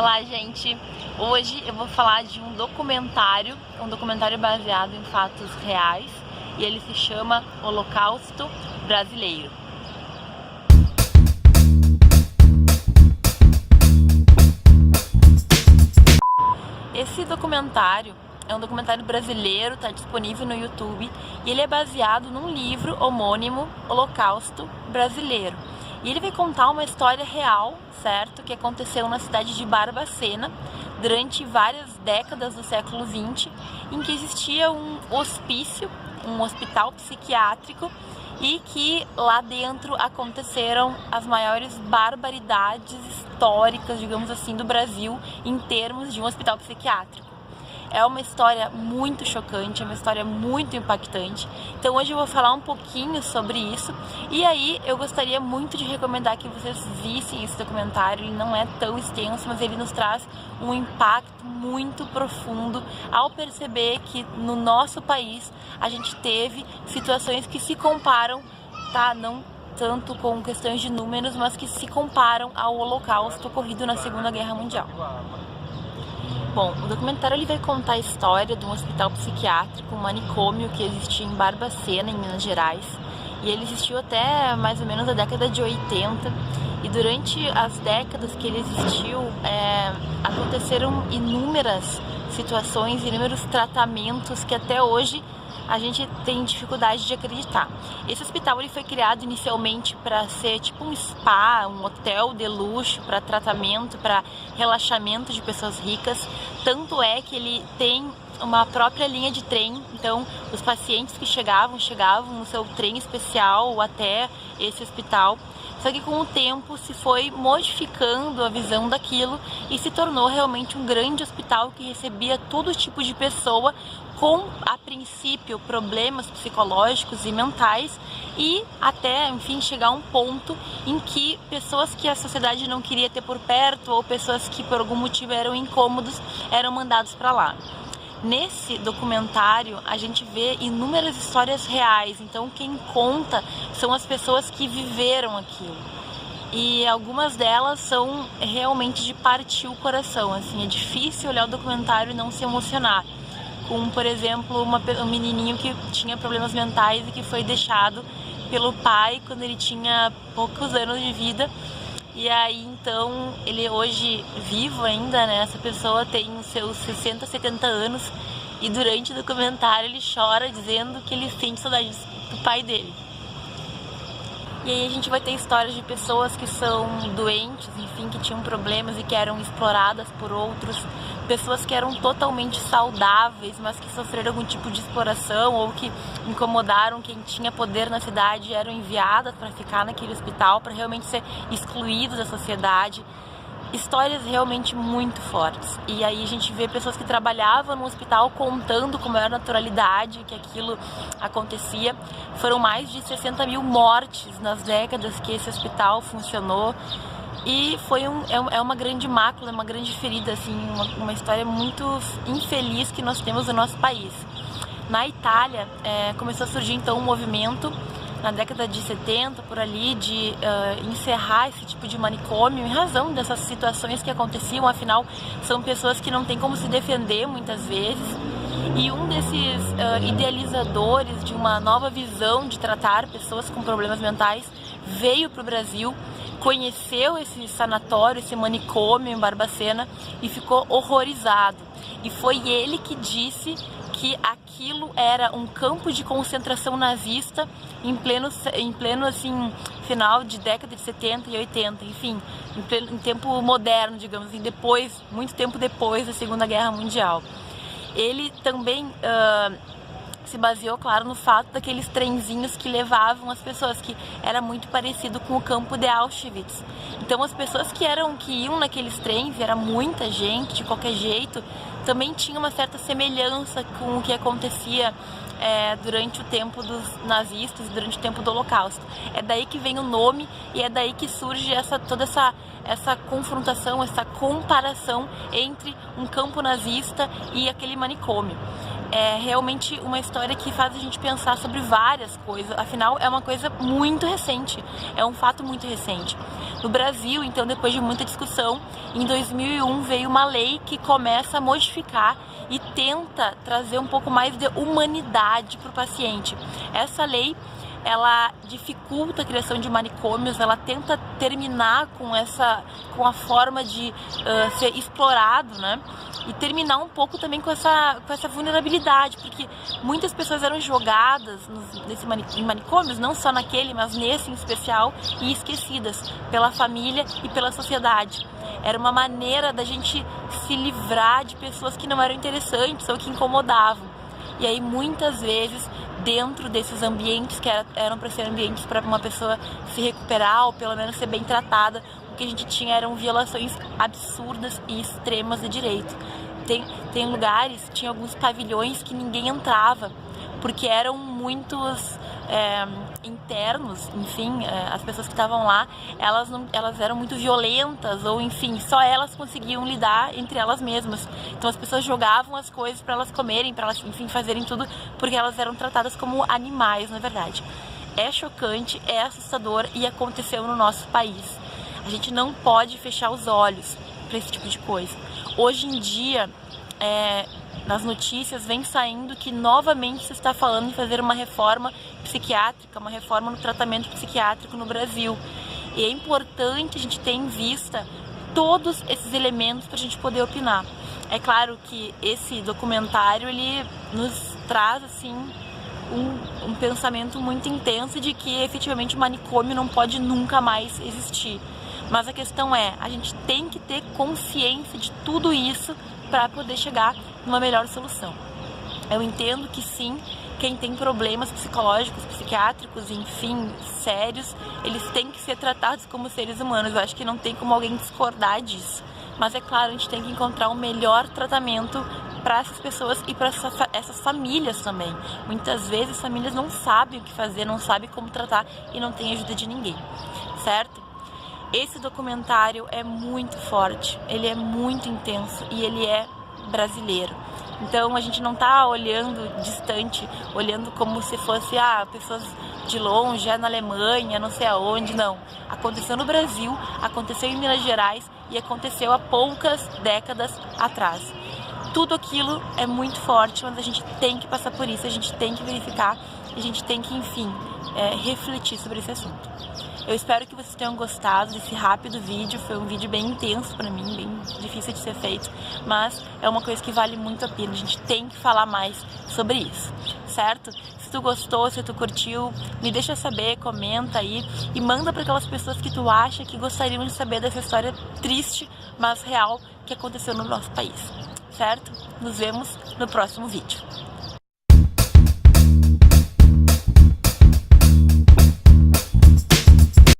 Olá, gente! Hoje eu vou falar de um documentário baseado em fatos reais, e ele se chama Holocausto Brasileiro. Esse documentário é um documentário brasileiro, está disponível no YouTube, e ele é baseado num livro homônimo, Holocausto Brasileiro. E ele vai contar uma história real, certo? Que aconteceu na cidade de Barbacena durante várias décadas do século XX, em que existia um hospício, um hospital psiquiátrico, e que lá dentro aconteceram as maiores barbaridades históricas, digamos assim, do Brasil em termos de um hospital psiquiátrico. É uma história muito chocante, é uma história muito impactante. Então hoje eu vou falar um pouquinho sobre isso. E aí eu gostaria muito de recomendar que vocês vissem esse documentário. Ele não é tão extenso, mas ele nos traz um impacto muito profundo ao perceber que no nosso país a gente teve situações que se comparam, tá? Não tanto com questões de números, mas que se comparam ao Holocausto ocorrido na Segunda Guerra Mundial. Bom, o documentário ele vai contar a história de um hospital psiquiátrico, um manicômio que existia em Barbacena, em Minas Gerais. E ele existiu até mais ou menos a década de 80. E durante as décadas que ele existiu, aconteceram inúmeras situações, inúmeros tratamentos que até hoje a gente tem dificuldade de acreditar. Esse hospital ele foi criado inicialmente para ser tipo um spa, um hotel de luxo para tratamento, para relaxamento de pessoas ricas. Tanto é que ele tem uma própria linha de trem, então os pacientes que chegavam no seu trem especial até esse hospital. Só que com o tempo se foi modificando a visão daquilo e se tornou realmente um grande hospital que recebia todo tipo de pessoa com, a princípio, problemas psicológicos e mentais, e até, enfim, chegar a um ponto em que pessoas que a sociedade não queria ter por perto ou pessoas que por algum motivo eram incômodos eram mandados para lá. Nesse documentário a gente vê inúmeras histórias reais, então quem conta são as pessoas que viveram aquilo. E algumas delas são realmente de partir o coração, assim, é difícil olhar o documentário e não se emocionar. Com, por exemplo, um menininho que tinha problemas mentais e que foi deixado pelo pai quando ele tinha poucos anos de vida. E aí, então, ele hoje vivo ainda, né? Essa pessoa tem os seus 60, 70 anos e durante o documentário ele chora dizendo que ele sente saudade do pai dele. E aí a gente vai ter histórias de pessoas que são doentes, enfim, que tinham problemas e que eram exploradas por outros, pessoas que eram totalmente saudáveis, mas que sofreram algum tipo de exploração ou que incomodaram quem tinha poder na cidade e eram enviadas para ficar naquele hospital, para realmente ser excluídos da sociedade. Histórias realmente muito fortes. E aí a gente vê pessoas que trabalhavam no hospital contando com maior naturalidade que aquilo acontecia. Foram mais de 60 mil mortes nas décadas que esse hospital funcionou. E foi uma grande mácula, uma grande ferida, assim, uma história muito infeliz que nós temos no nosso país. Na Itália, começou a surgir então um movimento na década de 70, por ali, de encerrar esse tipo de manicômio em razão dessas situações que aconteciam. Afinal, são pessoas que não têm como se defender muitas vezes. E um desses idealizadores de uma nova visão de tratar pessoas com problemas mentais veio para o Brasil, conheceu esse sanatório, esse manicômio em Barbacena e ficou horrorizado. E foi ele que disse que aquilo era um campo de concentração nazista em pleno assim, final de década de 70 e 80, enfim, em tempo moderno, digamos assim, muito tempo depois da Segunda Guerra Mundial. Ele também se baseou, claro, no fato daqueles trenzinhos que levavam as pessoas, que era muito parecido com o campo de Auschwitz. Então as pessoas que iam naqueles trens, e era muita gente, de qualquer jeito, também tinha uma certa semelhança com o que acontecia durante o tempo dos nazistas, durante o tempo do Holocausto. É daí que vem o nome e é daí que surge toda essa confrontação, essa comparação entre um campo nazista e aquele manicômio. É realmente uma história que faz a gente pensar sobre várias coisas, afinal é uma coisa muito recente, é um fato muito recente. No Brasil, então, depois de muita discussão, em 2001 veio uma lei que começa a modificar e tenta trazer um pouco mais de humanidade para o paciente. Essa lei, ela dificulta a criação de manicômios, ela tenta terminar com a forma de ser explorado, né? E terminar um pouco também com essa vulnerabilidade, porque muitas pessoas eram jogadas em manicômios, não só naquele, mas nesse em especial, e esquecidas pela família e pela sociedade. Era uma maneira da gente se livrar de pessoas que não eram interessantes ou que incomodavam. E aí, muitas vezes, dentro desses ambientes que eram para ser ambientes para uma pessoa se recuperar ou pelo menos ser bem tratada, o que a gente tinha eram violações absurdas e extremas de direito. Tem lugares, tinha alguns pavilhões que ninguém entrava, porque eram muitos internos, enfim, as pessoas que estavam lá, elas eram muito violentas, ou enfim, só elas conseguiam lidar entre elas mesmas. Então as pessoas jogavam as coisas para elas comerem, para elas, enfim, fazerem tudo, porque elas eram tratadas como animais, na verdade. É chocante, é assustador e aconteceu no nosso país. A gente não pode fechar os olhos para esse tipo de coisa. Hoje em dia, nas notícias vem saindo que novamente se está falando em fazer uma reforma psiquiátrica, uma reforma no tratamento psiquiátrico no Brasil. E é importante a gente ter em vista todos esses elementos para a gente poder opinar. É claro que esse documentário, ele nos traz assim um pensamento muito intenso de que efetivamente o manicômio não pode nunca mais existir. Mas a questão é, a gente tem que ter consciência de tudo isso para poder chegar numa melhor solução. Eu entendo que sim, quem tem problemas psicológicos, psiquiátricos, enfim, sérios, eles têm que ser tratados como seres humanos. Eu acho que não tem como alguém discordar disso. Mas é claro, a gente tem que encontrar o melhor tratamento para essas pessoas e para essas famílias também. Muitas vezes as famílias não sabem o que fazer, não sabem como tratar e não tem ajuda de ninguém, certo? Esse documentário é muito forte, ele é muito intenso e ele é brasileiro. Então a gente não tá olhando distante, olhando como se fosse pessoas de longe, na Alemanha, não sei aonde, não. Aconteceu no Brasil, aconteceu em Minas Gerais e aconteceu há poucas décadas atrás. Tudo aquilo é muito forte, mas a gente tem que passar por isso, a gente tem que verificar, a gente tem que, enfim, refletir sobre esse assunto. Eu espero que vocês tenham gostado desse rápido vídeo, foi um vídeo bem intenso pra mim, bem difícil de ser feito, mas é uma coisa que vale muito a pena, a gente tem que falar mais sobre isso, certo? Se tu gostou, se tu curtiu, me deixa saber, comenta aí e manda para aquelas pessoas que tu acha que gostariam de saber dessa história triste, mas real, que aconteceu no nosso país, certo? Nos vemos no próximo vídeo.